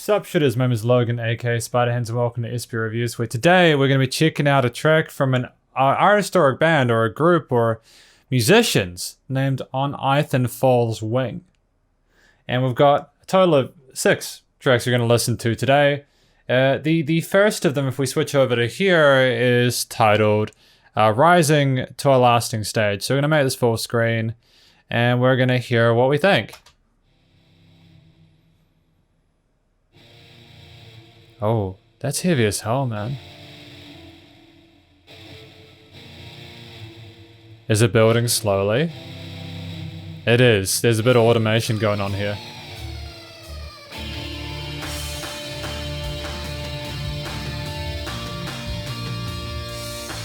Sup shitters, my name is Logan aka Spiderhands and welcome to SP Reviews, where today we're going to be checking out a track from an artist or a band or a group or musicians named On Ithenfal's Wing. And we've got a total of 6 tracks we're going to listen to today. The first of them, if we switch over to here, is titled Rising to a Lasting Stage. So we're going to make this full screen and we're going to hear what we think. Oh, that's heavy as hell, man. Is it building slowly? It is. There's a bit of automation going on here.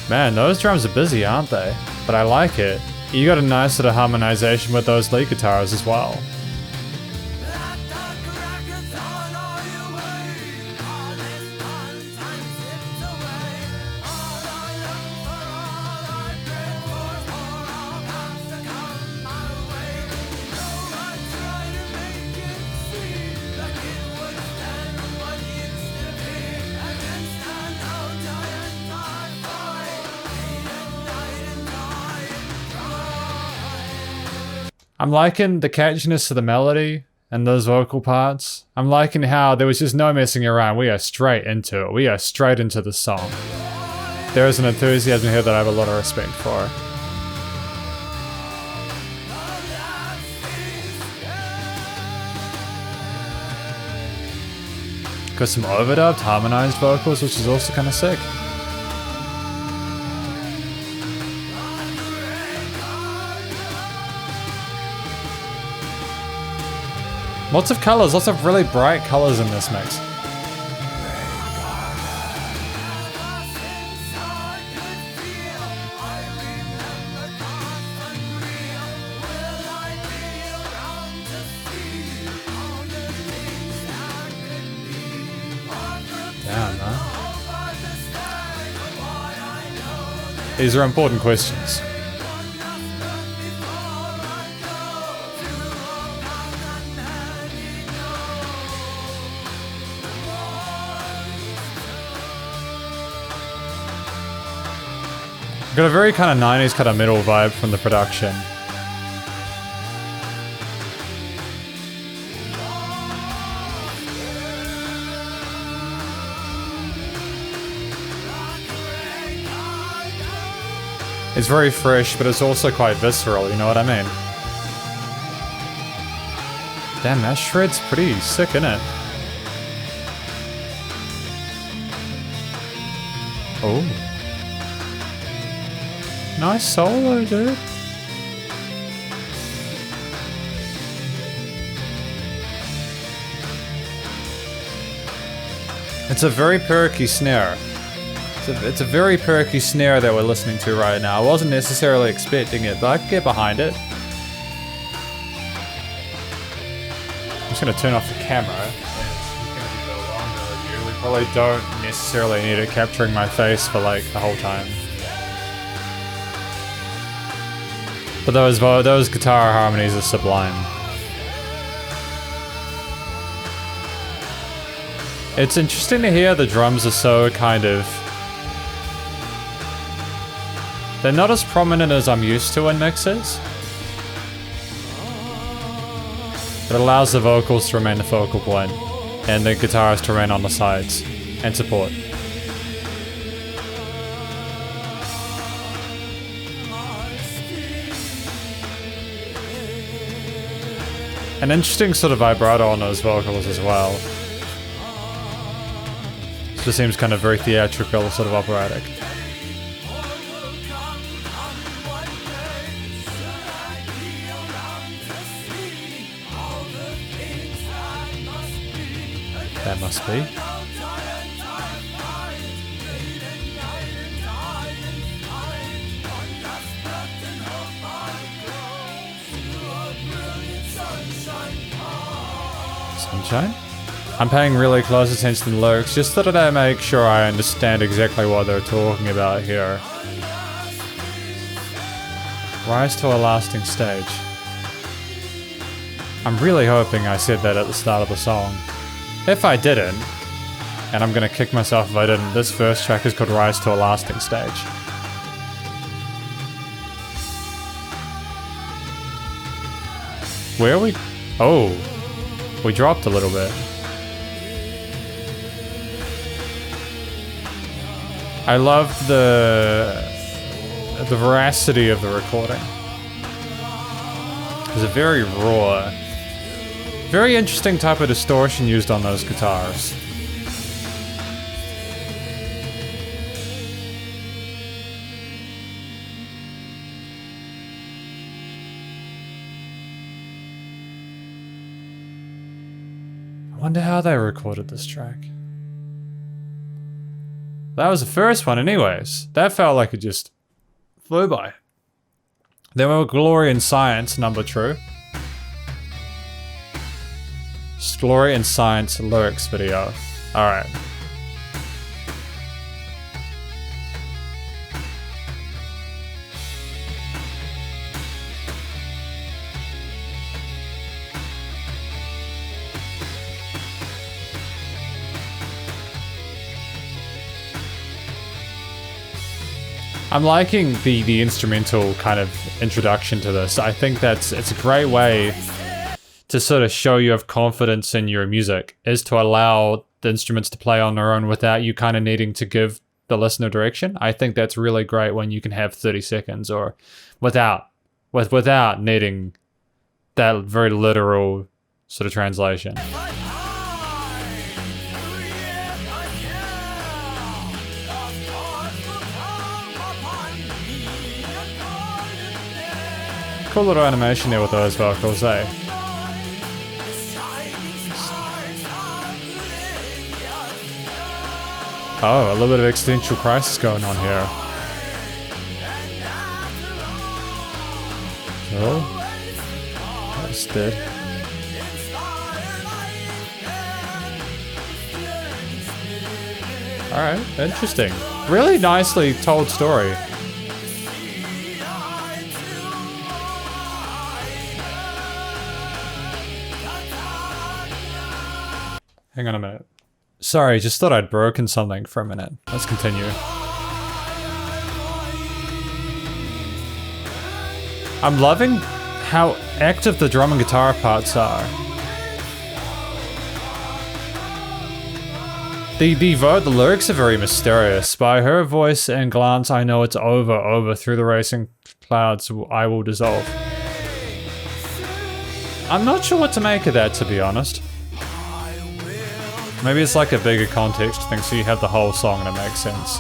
Man, those drums are busy, aren't they? But I like it. You got a nice sort of harmonization with those lead guitars as well. I'm liking the catchiness of the melody and those vocal parts. I'm liking how there was just no messing around. We are straight into it. We are straight into the song. There is an enthusiasm here that I have a lot of respect for. Got some overdubbed, harmonized vocals, which is also kind of sick. Lots of colors, lots of really bright colors in this mix. Damn, man. These are important questions. Got a very kind of 90s kind of metal vibe from the production. It's very fresh, but it's also quite visceral, you know what I mean? Damn, that shred's pretty sick, isn't it? Oh. Nice solo, dude. It's a very perky snare. It's a very perky snare that we're listening to right now. I wasn't necessarily expecting it, but I could get behind it. I'm just gonna turn off the camera. It's gonna be a little longer review. We probably don't necessarily need it capturing my face for like the whole time. But those guitar harmonies are sublime. It's interesting to hear the drums are so kind of... They're not as prominent as I'm used to in mixes. It allows the vocals to remain the focal point and the guitars to remain on the sides and support. An interesting sort of vibrato on those vocals as well. It just seems kind of very theatrical, sort of operatic. That must be. Sunshine? I'm paying really close attention to the lyrics just so that I make sure I understand exactly what they're talking about here. Rise to a lasting stage. I'm really hoping I said that at the start of the song. If I didn't, and I'm gonna kick myself if I didn't, this first track is called Rise to a Lasting Stage. Where are we? Oh, we dropped a little bit. I love the veracity of the recording. It's a very raw, very interesting type of distortion used on those guitars. I wonder how they recorded this track. That was the first one anyways. That felt like it just flew by. Then we were Glory and Science, number true. Glory and Science lyrics video. Alright. I'm liking the instrumental kind of introduction to this. I think it's a great way to sort of show you have confidence in your music, is to allow the instruments to play on their own without you kind of needing to give the listener direction. I think that's really great when you can have 30 seconds or without needing that very literal sort of translation. Cool little animation there with those vocals, eh? Oh, a little bit of existential crisis going on here. Oh, that's dead. Alright, interesting. Really nicely told story. Hang on a minute. Sorry, just thought I'd broken something for a minute. Let's continue. I'm loving how active the drum and guitar parts are. The lyrics are very mysterious. By her voice and glance, I know it's over, through the racing clouds I will dissolve. I'm not sure what to make of that, to be honest. Maybe it's like a bigger context thing, so you have the whole song and it makes sense.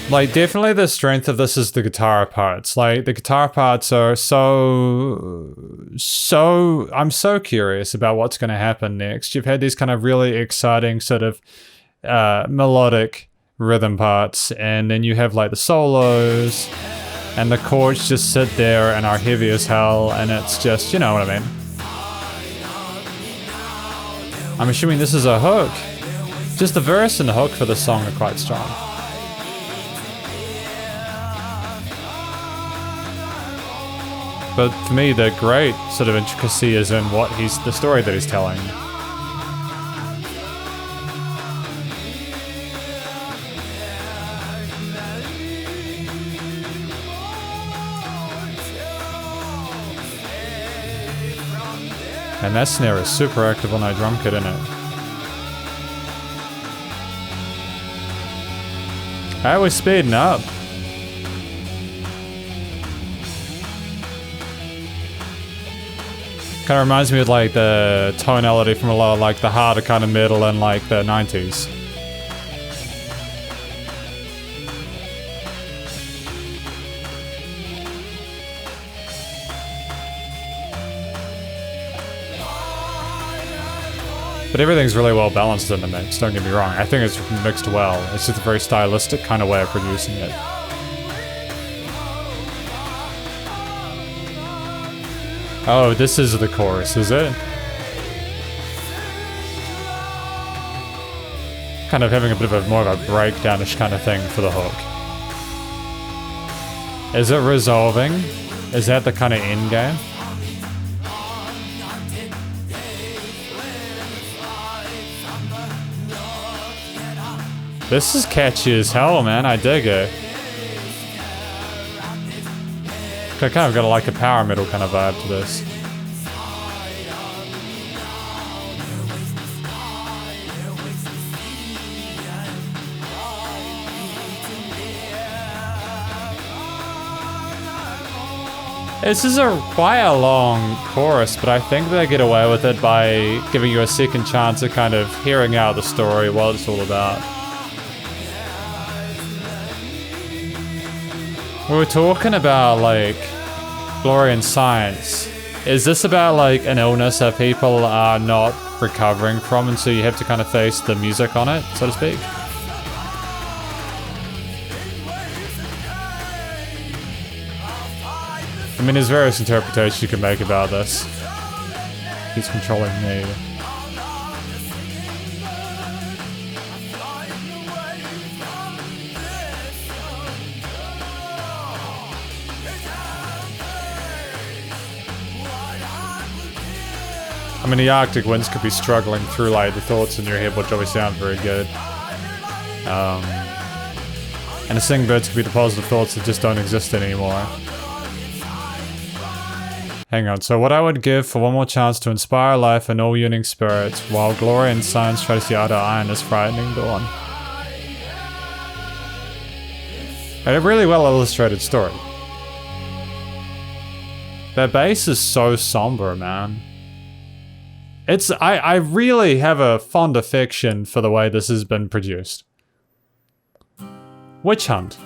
Like, definitely the strength of this is the guitar parts. Like, the guitar parts are so I'm so curious about what's going to happen next. You've had these kind of really exciting sort of melodic rhythm parts, and then you have like the solos, and the chords just sit there and are heavy as hell, and it's just, you know what I mean. I'm assuming this is a hook. Just the verse and the hook for the song are quite strong. But for me, the great sort of intricacy is in the story that he's telling. And that snare is super active on that drum kit, isn't it? Alright, we're speeding up. Kind of reminds me of like the tonality from a lot of like the harder kind of metal in like the 90s. But everything's really well balanced in the mix, don't get me wrong. I think it's mixed well. It's just a very stylistic kind of way of producing it. Oh, this is the chorus, is it? Kind kind of having a bit of a more of a breakdownish kind of thing for the hook. Is it resolving? Is that the kind of end game? This is catchy as hell, man. I dig it. I kind of got like a power metal kind of vibe to this. This is quite a long chorus, but I think they get away with it by giving you a second chance of kind of hearing out the story, what it's all about. We were talking about like glory in science. Is this about like an illness that people are not recovering from, and so you have to kind of face the music on it, so to speak? I mean, there's various interpretations you can make about this. He's controlling me. I mean, the Arctic winds could be struggling through like the thoughts in your head, which always sound very good. And the singbirds could be the positive thoughts that just don't exist anymore. Hang on, so what I would give for one more chance to inspire life in all yearning spirits, while glory and science trace the outer eye in this frightening dawn. A really well illustrated story. That bass is so somber, man. I really have a fond affection for the way this has been produced. Witch Hunt.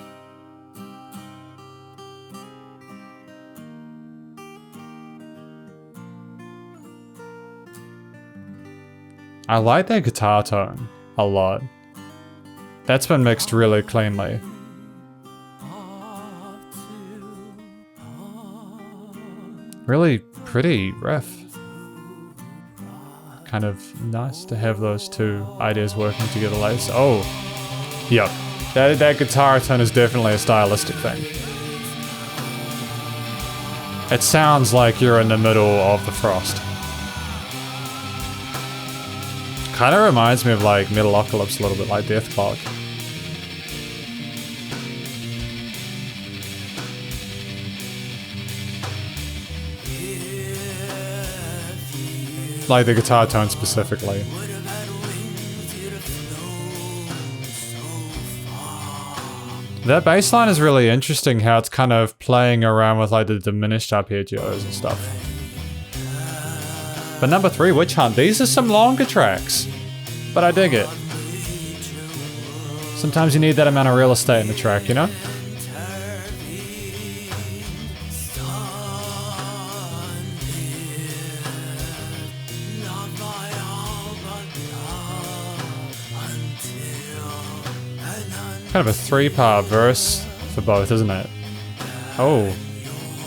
I like that guitar tone a lot. That's been mixed really cleanly. Really pretty riff. Kind of nice to have those two ideas working together like this. Oh, yep. That guitar tone is definitely a stylistic thing. It sounds like you're in the middle of the frost. Kind of reminds me of like Metalocalypse a little bit, like Deathclock. Like the guitar tone specifically. That bass line is really interesting, how it's kind of playing around with like the diminished arpeggios and stuff. But number 3, Witch Hunt. These are some longer tracks, but I dig it. Sometimes you need that amount of real estate in the track, you know? Kind of a 3-part verse for both, isn't it? Oh,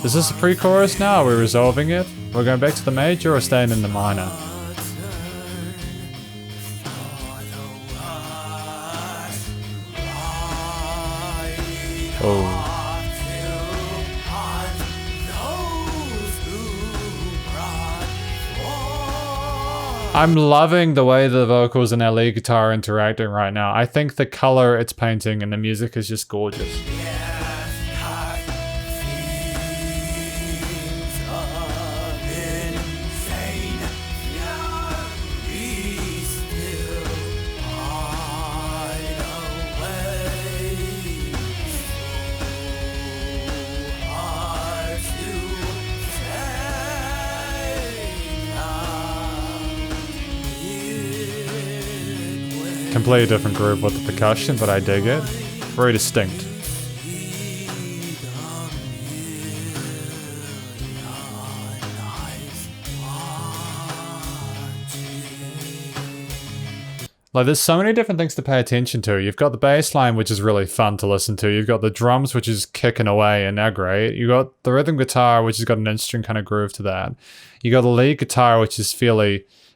is this a pre-chorus now? Are we resolving it? We're going back to the major or staying in the minor? Oh. I'm loving the way the vocals and our lead guitar are interacting right now. I think the color it's painting and the music is just gorgeous. Completely different groove with the percussion, but I dig it. Very distinct. Like, there's so many different things to pay attention to. You've got the bass line, which is really fun to listen to. You've got the drums, which is kicking away and they're great. You've got the rhythm guitar, which has got an interesting kind of groove to that. You got the lead guitar, which is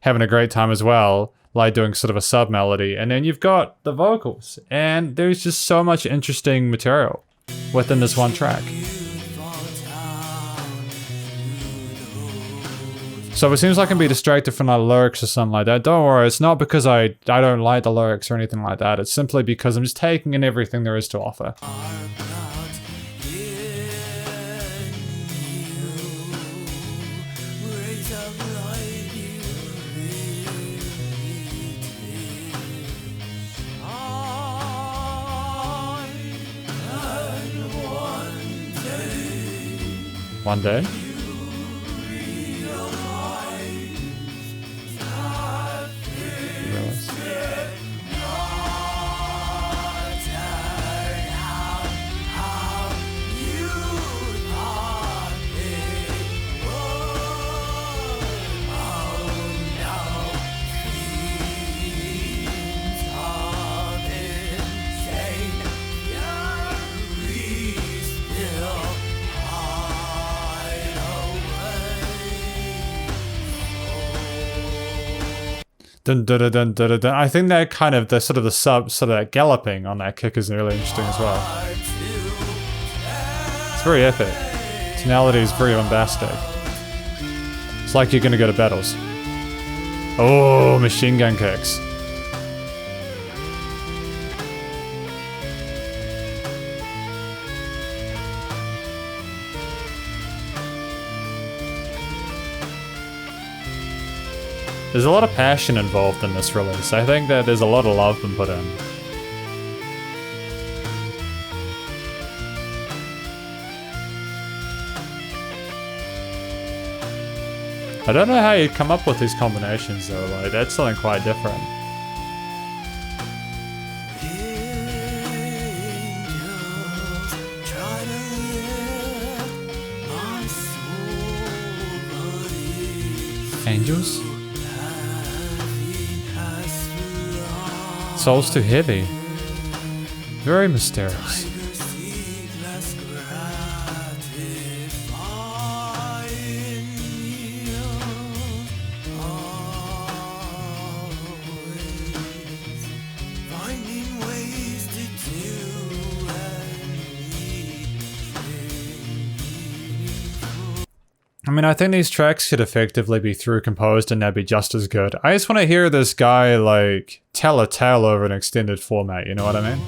having a great time as well. like doing sort of a sub melody, and then you've got the vocals, and there's just so much interesting material within this one track. So it seems like I can be distracted from the lyrics or something like that. Don't worry, it's not because I don't like the lyrics or anything like that. It's simply because I'm just taking in everything there is to offer. One day. Dun, dun, dun, dun, dun, dun. I think that kind of the sort of that galloping on that kick is really interesting as well. It's very epic. Tonality is very bombastic. It's like you're gonna go to battles. Oh, machine gun kicks. There's a lot of passion involved in this release. I think that there's a lot of love been put in. I don't know how you come up with these combinations though, like that's something quite different. Angels? Soul's too heavy. Very mysterious. I mean, I think these tracks could effectively be through composed and they'd be just as good. I just want to hear this guy, like, tell a tale over an extended format, you know what I mean?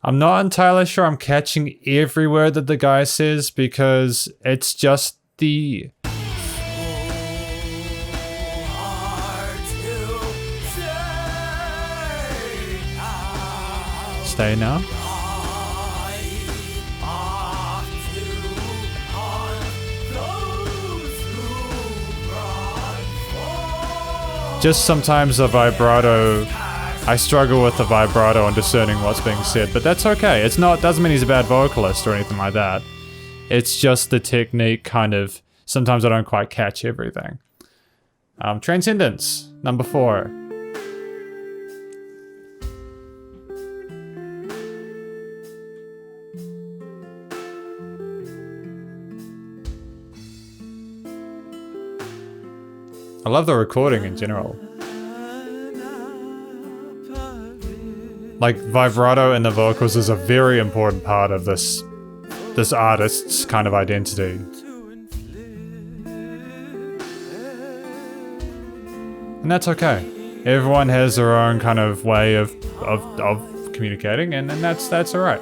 I'm not entirely sure I'm catching every word that the guy says because it's just the... Stay now? Just sometimes the vibrato... I struggle with the vibrato and discerning what's being said, but that's okay. It's not, doesn't mean he's a bad vocalist or anything like that. It's just the technique kind of, sometimes I don't quite catch everything. Transcendence, number 4. I love the recording in general. Like, vibrato in the vocals is a very important part of this artist's kind of identity. And that's okay. Everyone has their own kind of way of communicating, and that's alright.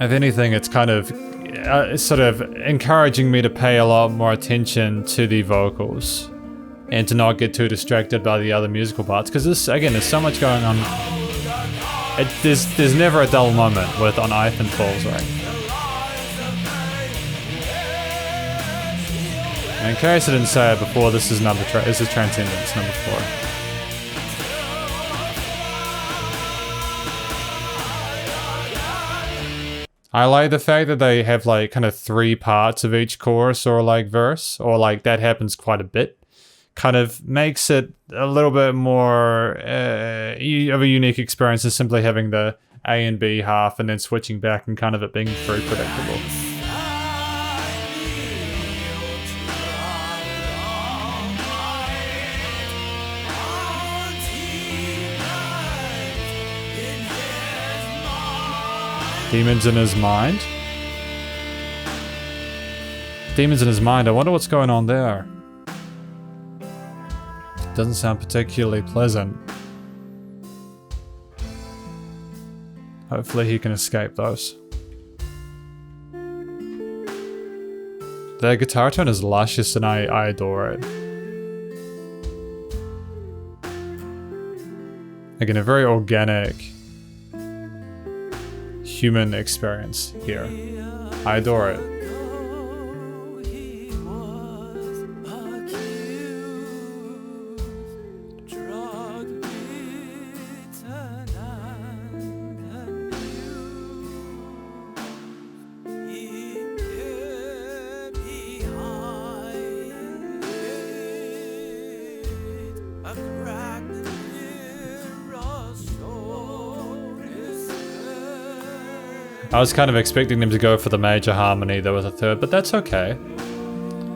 If anything, it's kind of sort of encouraging me to pay a lot more attention to the vocals and to not get too distracted by the other musical parts, because this, again, there's so much going on. There's never a dull moment with on Ithenfal's, right? And in case I didn't say it before, this is this is Transcendence number 4. I like the fact that they have like kind of 3 parts of each chorus or like verse, or like that happens quite a bit. Kind of makes it a little bit more of a unique experience than simply having the A and B half and then switching back and kind of it being very predictable. Demons in his mind? Demons in his mind, I wonder what's going on there. Doesn't sound particularly pleasant. Hopefully he can escape those. The guitar tone is luscious and I adore it. Again, a very organic human experience here. I adore it. I was kind of expecting them to go for the major harmony there with a third, but that's okay.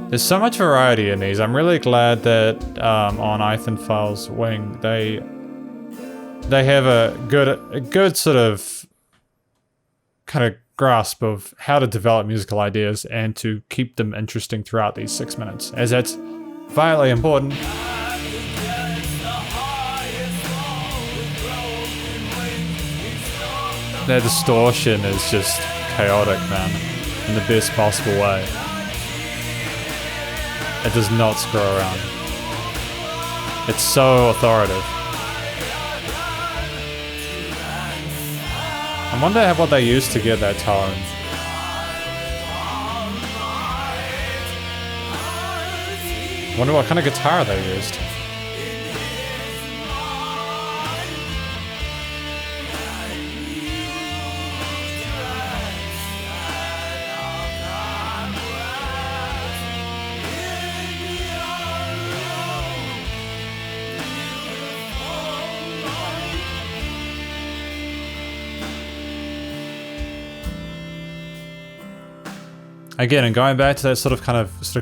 There's so much variety in these. I'm really glad that on Ithenfal's Wing they have a good sort of kind of grasp of how to develop musical ideas and to keep them interesting throughout these 6 minutes, as that's vitally important. Their distortion is just chaotic, man, in the best possible way. It does not screw around. It's so authoritative. I wonder what they used to get that tone. I wonder what kind of guitar they used. Again, and going back to that sort of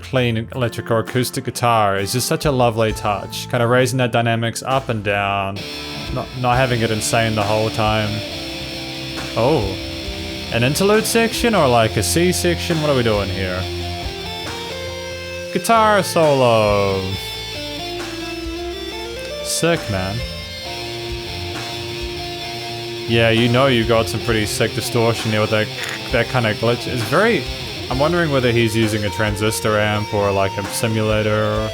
clean electric or acoustic guitar is just such a lovely touch. Kind of raising that dynamics up and down, not having it insane the whole time. Oh, an interlude section or like a C section? What are we doing here? Guitar solo. Sick, man. Yeah, you know you got some pretty sick distortion there with that kind of glitch. It's very... I'm wondering whether he's using a transistor amp or like a simulator.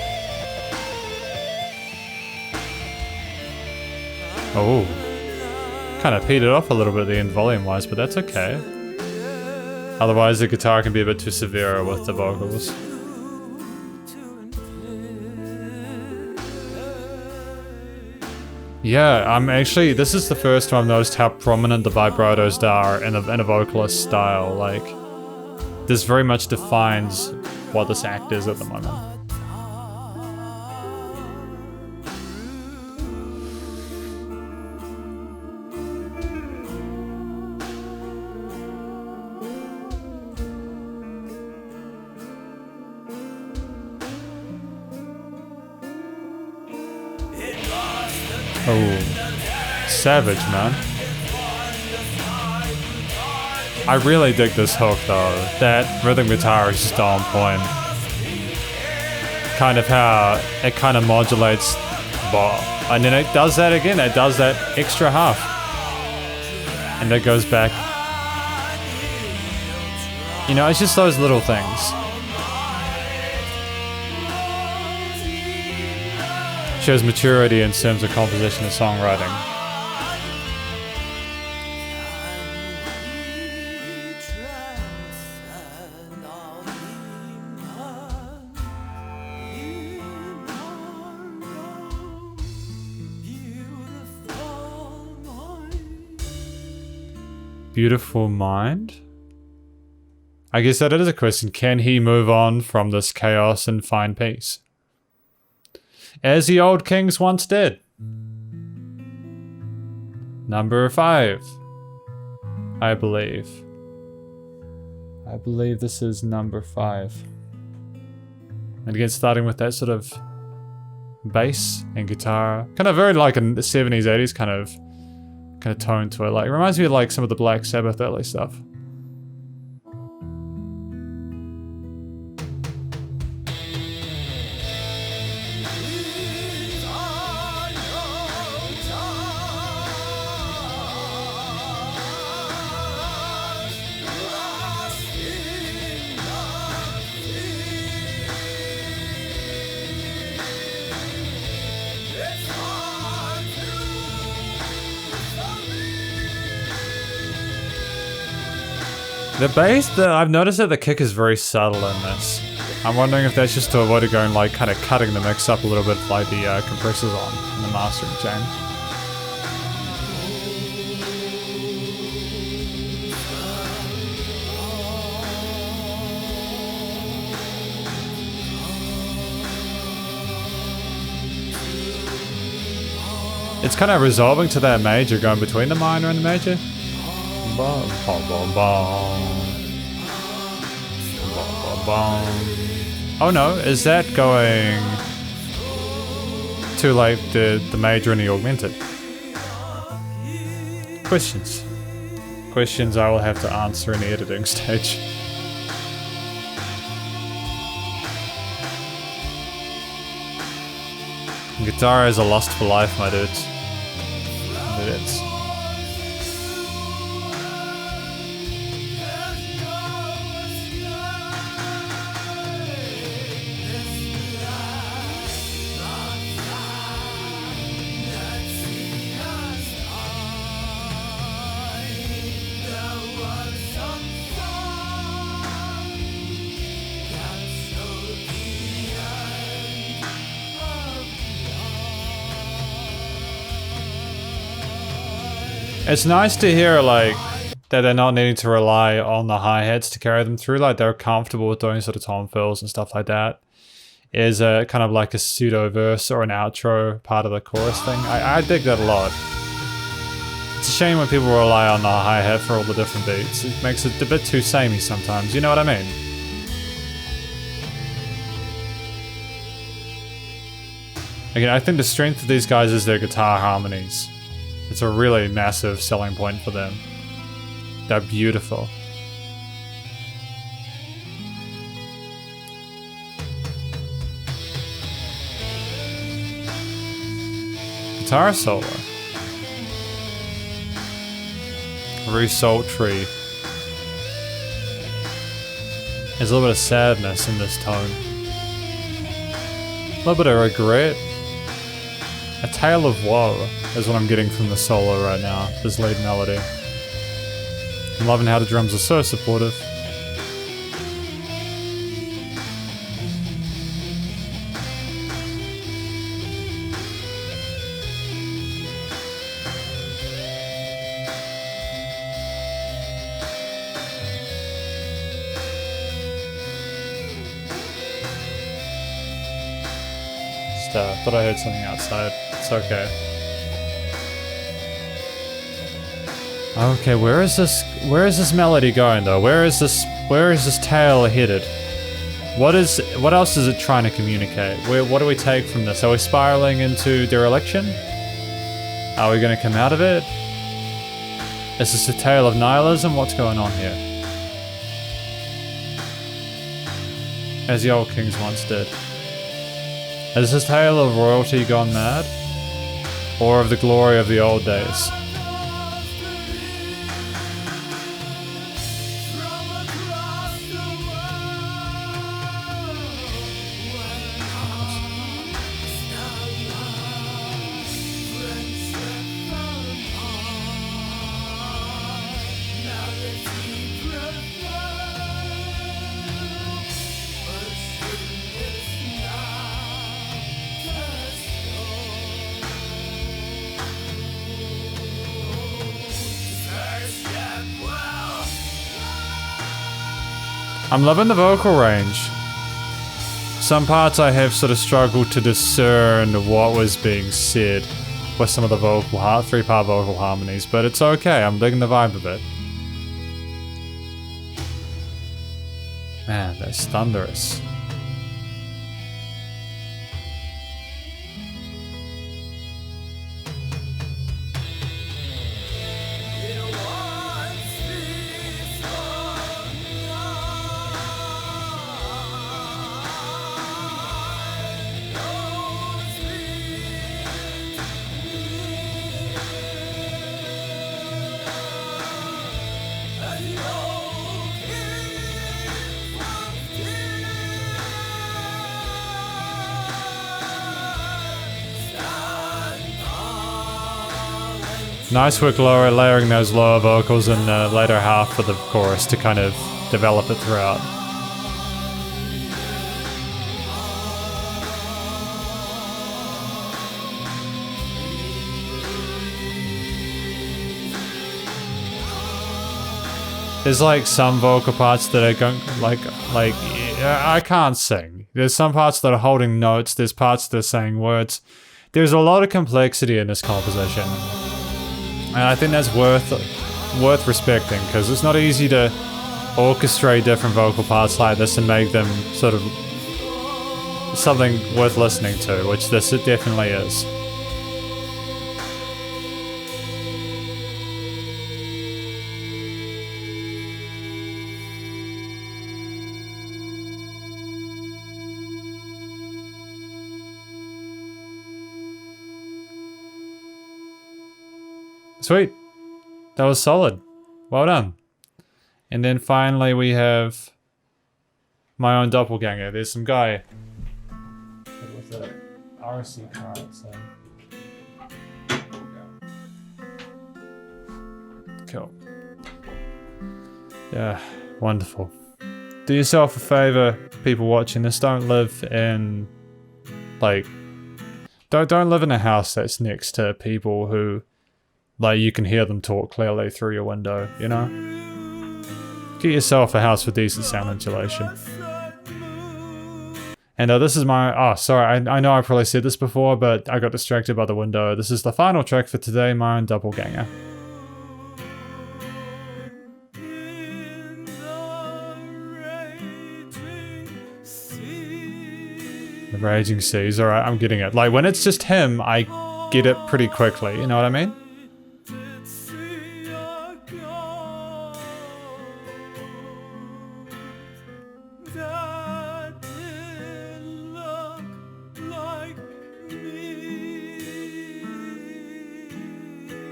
Oh. Kind of petered off a little bit at the end volume-wise, but that's okay. Otherwise the guitar can be a bit too severe with the vocals. Yeah, actually, this is the first time I've noticed how prominent the vibratos are in a vocalist style. Like, this very much defines what this act is at the moment. Oh, savage, man. I really dig this hook though. That rhythm guitar is just on point. Kind of how it kind of modulates ball. And then it does that again, it does that extra half. And that goes back. You know, it's just those little things. Shows maturity in terms of composition and songwriting. Beautiful mind? I guess that is a question. Can he move on from this chaos and find peace? As the old kings once did. Number 5. I believe. I believe this is number 5. And again, starting with that sort of bass and guitar. Kind of very like a 70s, 80s kind of tone to it. Like, it reminds me of like some of the Black Sabbath early stuff. The bass, I've noticed that the kick is very subtle in this. I'm wondering if that's just to avoid it going like kind of cutting the mix up a little bit like the compressors on in the mastering chain. It's kind of resolving to that major, going between the minor and the major. Bum, bum, bum, bum. Bum, bum, bum. Oh no, is that going to like the major and the augmented? Questions. Questions I will have to answer in the editing stage. Guitar is a lust for life, my dudes. It is. It's nice to hear like that they're not needing to rely on the hi-hats to carry them through. Like they're comfortable with doing sort of tom fills and stuff like that. Is a kind of like a pseudo verse or an outro part of the chorus thing. I dig that a lot. It's a shame when people rely on the hi-hat for all the different beats. It makes it a bit too samey sometimes. You know what I mean? Again, I think the strength of these guys is their guitar harmonies. It's a really massive selling point for them. They're beautiful. Guitar solo. Very sultry. There's a little bit of sadness in this tone. A little bit of regret. A tale of woe is what I'm getting from the solo right now, this lead melody. I'm loving how the drums are so supportive. Thought I heard something outside. It's okay. Okay, where is this melody going though? Where is this tale headed? What else is it trying to communicate? What do we take from this? Are we spiraling into dereliction? Are we gonna come out of it? Is this a tale of nihilism? What's going on here? As the old kings once did. Is this tale of royalty gone mad? Or of the glory of the old days? I'm loving the vocal range. Some parts I have sort of struggled to discern what was being said with some of the vocal 3-part vocal harmonies, but it's okay. I'm digging the vibe of it. Man, that's thunderous. Nice work layering those lower vocals in the later half of the chorus to kind of develop it throughout. There's like some vocal parts that are going like I can't sing. There's some parts that are holding notes, there's parts that are saying words. There's a lot of complexity in this composition. And I think that's worth respecting, because it's not easy to orchestrate different vocal parts like this and make them sort of something worth listening to, which this it definitely is. Sweet. That was solid. Well done. And then finally we have my own doppelganger. There's some guy with a RC card. So. Cool. Yeah, wonderful. Do yourself a favor, people watching this. Don't live in, like, don't live in a house that's next to people who, like, you can hear them talk clearly through your window, you know? Get yourself a house with decent sound insulation. And this is my... Oh, sorry, I know I probably said this before, but I got distracted by the window. This is the final track for today, my own doppelganger. The raging seas, alright, I'm getting it. Like, when it's just him, I get it pretty quickly, you know what I mean?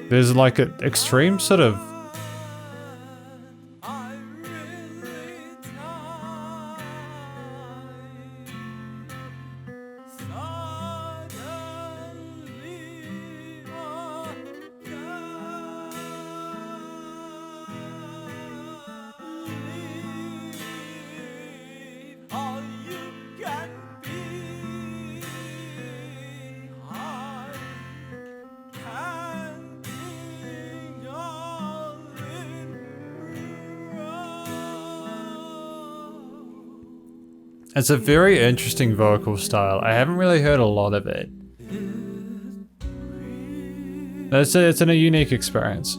There's like an extreme sort of... It's a very interesting vocal style. I haven't really heard a lot of it. It's a unique experience.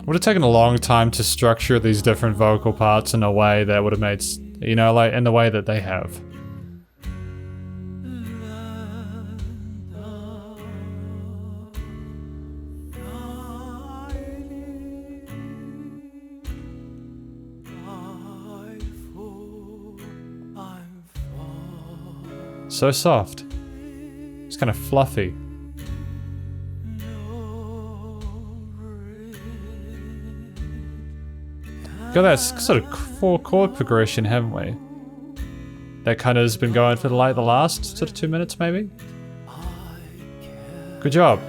Would have taken a long time to structure these different vocal parts in a way that would have made, you know, like in the way that they have. So soft. It's kind of fluffy. Got that sort of 4-chord progression, haven't we? That kind of has been going for the last sort of 2 minutes, maybe? Good job.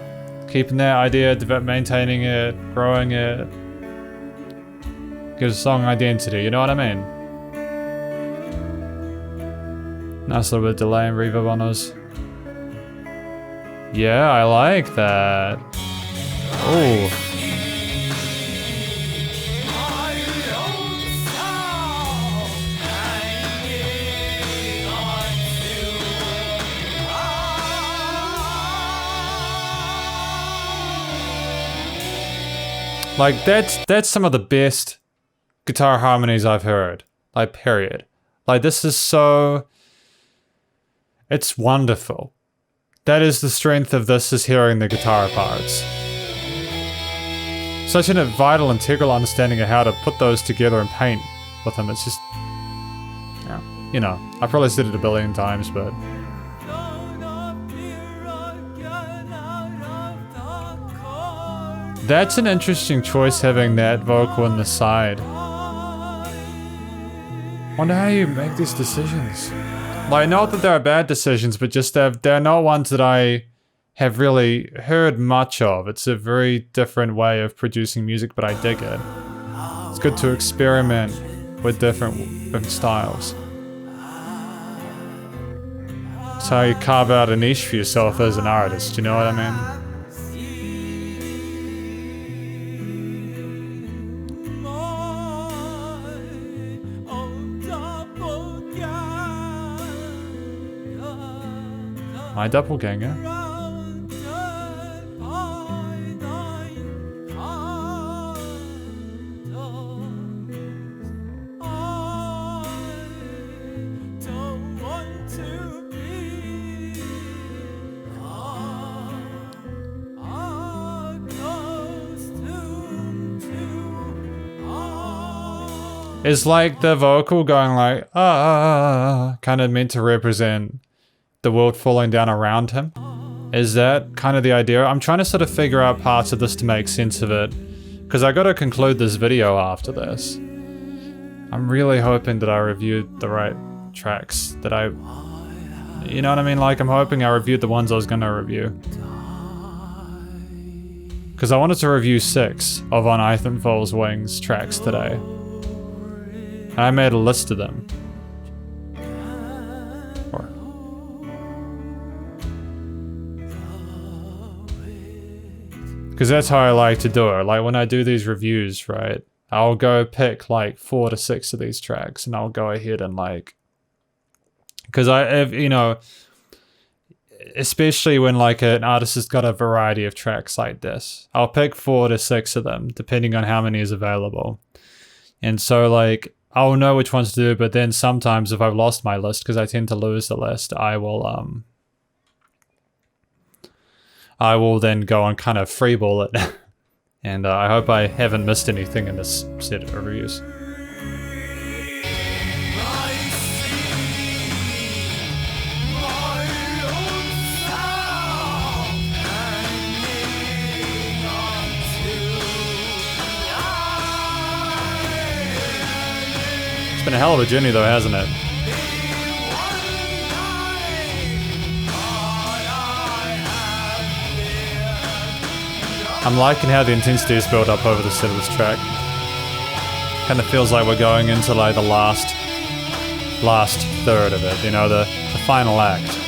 Keeping that idea, maintaining it, growing it. Gives a song identity, you know what I mean? Nice little bit of delay and reverb on those. Yeah, I like that. Oh. Like that's some of the best guitar harmonies I've heard. Like period. Like this is so, it's wonderful. That is the strength of this, is hearing the guitar parts. Such a vital, integral understanding of how to put those together and paint with them. It's just, yeah, you know, I've probably said it a billion times, but that's an interesting choice, having that vocal in the side. Wonder how you make these decisions. Like, not that they're bad decisions, but just they're not ones that I have really heard much of. It's a very different way of producing music, but I dig it. It's good to experiment with different styles. It's how you carve out a niche for yourself as an artist, you know what I mean? My doppelganger. Is like the vocal going like, kind of meant to represent the world falling down around him? Is that kind of the idea? I'm trying to sort of figure out parts of this to make sense of it, because I gotta conclude this video after this. I'm really hoping that I reviewed the right tracks, that I, you know what I mean? Like, I'm hoping I reviewed the ones I was gonna review. Because I wanted to review 6 of On Ithenfal's Wings tracks today. And I made a list of them. Because that's how I like to do it. Like when I do these reviews, right? I'll go pick like 4 to 6 of these tracks, and I'll go ahead and like, because you know, especially when like an artist has got a variety of tracks like this, I'll pick 4 to 6 of them depending on how many is available. And so like, I'll know which ones to do, but then sometimes if I've lost my list, because I tend to lose the list, I will then go and kind of freeball it. And I hope I haven't missed anything in this set of reviews. It's been a hell of a journey though, hasn't it? I'm liking how the intensity is built up over the set of this track. Kind of feels like we're going into like the last third of it, you know, the final act.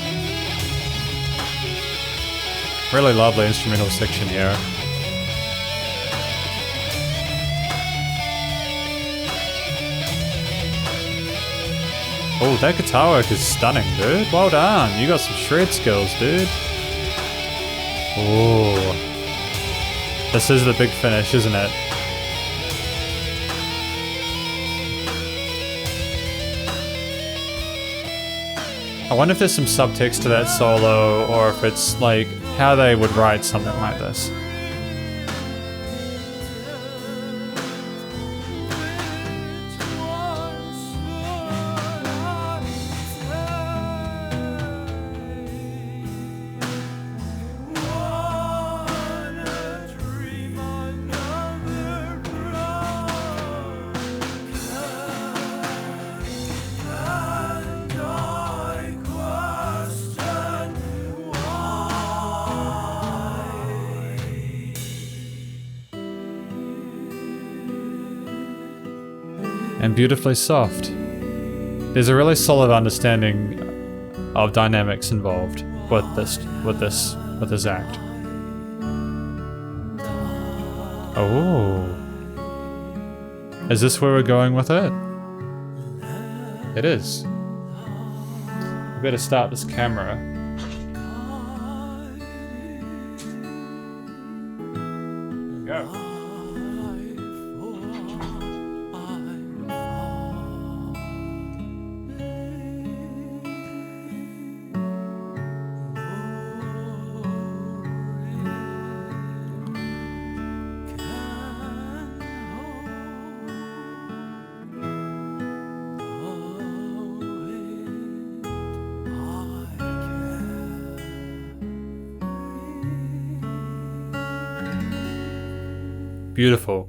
Really lovely instrumental section here. Oh, that guitar work is stunning, dude. Well done. You got some shred skills, dude. Oh. This is the big finish, isn't it? I wonder if there's some subtext to that solo, or if it's like how they would write something like this. And beautifully soft. There's a really solid understanding of dynamics involved with this act. Oh. Is this where we're going with it? It is. We better start this camera. There we go. Beautiful.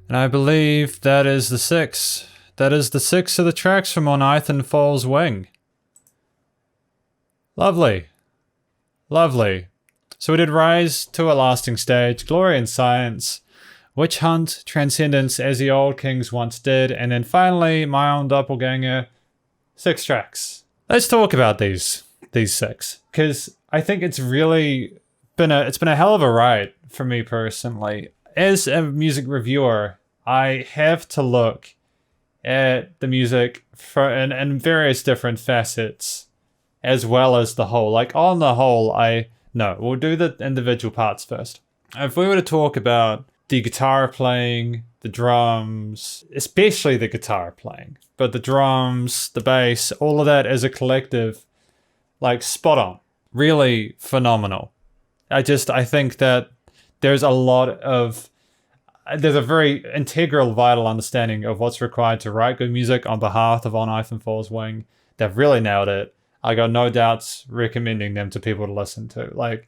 And I believe that is the 6. That is the 6 of the tracks from On Ithenfal's Wing. Lovely. Lovely. So we did Rise to a Lasting Stage, Glory and Science, Witch Hunt, Transcendence, As the Old Kings Once Did, and then finally, My Own Doppelganger, 6 tracks. Let's talk about these 6, because I think it's really been a hell of a ride for me personally. As a music reviewer, I have to look at the music in various different facets, as well as the whole. Like, on the whole, we'll do the individual parts first. If we were to talk about the guitar playing, the drums, especially the guitar playing, but the drums, the bass, all of that as a collective, like, spot on. Really phenomenal. I think that there's a very integral, vital understanding of what's required to write good music on behalf of On Ithenfal's Wing. They've really nailed it. I got no doubts recommending them to people to listen to. Like,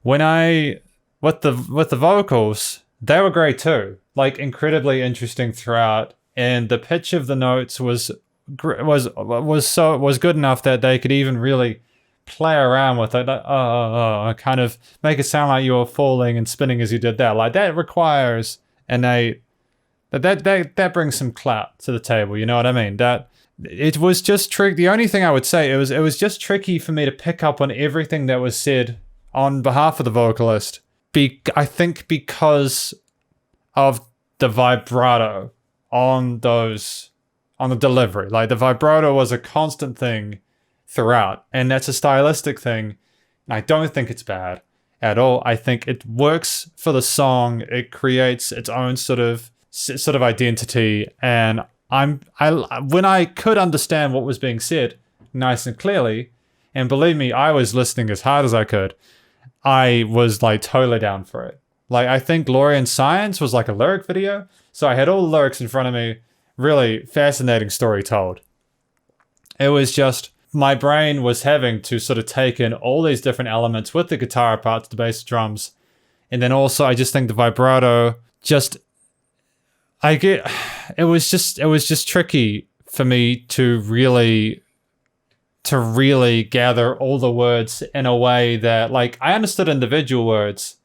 with the vocals, they were great too. Like, incredibly interesting throughout, and the pitch of the notes was good enough that they could even really play around with it, kind of make it sound like you were falling and spinning as you did that. Like, that requires that brings some clout to the table. You know what I mean? That it was just tricky. The only thing I would say, it was just tricky for me to pick up on everything that was said on behalf of the vocalist. I think because of the vibrato on the delivery. Like, the vibrato was a constant thing throughout, and that's a stylistic thing. I don't think it's bad at all. I think it works for the song. It creates its own sort of identity, and when I could understand what was being said nice and clearly, and believe me, I was listening as hard as I could, I was like totally down for it. Like, I think Glory and Science was like a lyric video, so I had all the lyrics in front of me. Really fascinating story told. It was just, my brain was having to sort of take in all these different elements with the guitar parts, the bass, drums, and then also I just think the vibrato it was just tricky for me to really gather all the words in a way that, like, I understood individual words,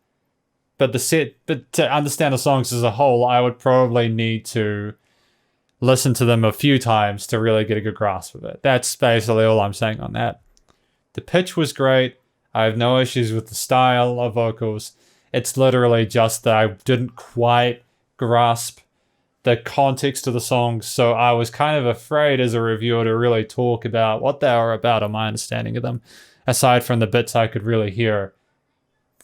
but to understand the songs as a whole, I would probably need to listen to them a few times to really get a good grasp of it. That's basically all I'm saying on that. The pitch was great. I have no issues with the style of vocals. It's literally just that I didn't quite grasp the context of the songs, so I was kind of afraid as a reviewer to really talk about what they were about or my understanding of them, aside from the bits I could really hear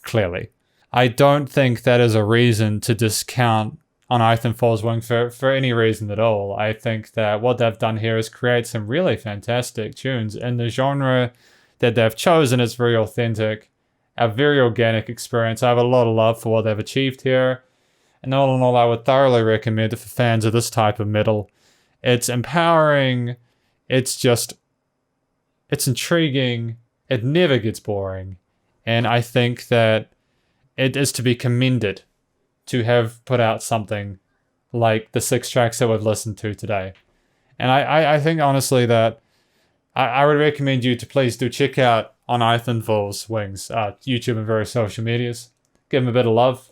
clearly. I don't think that is a reason to discount On Ithenfal's Wing for any reason at all. I think that what they've done here is create some really fantastic tunes, and the genre that they've chosen is very authentic, a very organic experience. I have a lot of love for what they've achieved here, and all in all, I would thoroughly recommend it for fans of this type of metal. It's empowering, it's intriguing, it never gets boring, and I think that it is to be commended to have put out something like the 6 tracks that we've listened to today. And I think honestly that I would recommend you to please do check out On Ithenfal's Wings, YouTube and various social medias. Give them a bit of love.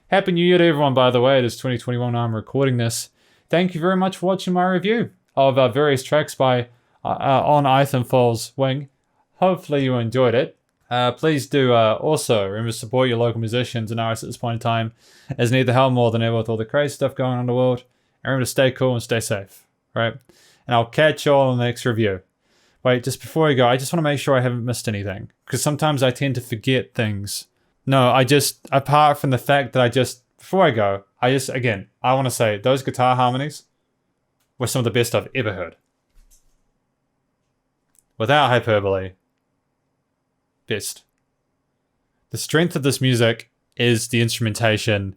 Happy New Year to everyone, by the way. It is 2021 when I'm recording this. Thank you very much for watching my review of various tracks by On Ithenfal's Wing. Hopefully you enjoyed it. Please do also remember to support your local musicians and artists at this point in time, as need the help more than ever with all the crazy stuff going on in the world. And remember to stay cool and stay safe, right? And I'll catch you all in the next review. Wait, just before we go, I just want to make sure I haven't missed anything, because sometimes I tend to forget things. No, apart from the fact that before I go, again, I want to say those guitar harmonies were some of the best I've ever heard. Without hyperbole. Best. The strength of this music is the instrumentation.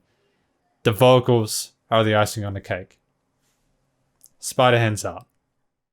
The vocals are the icing on the cake. Spider hands out.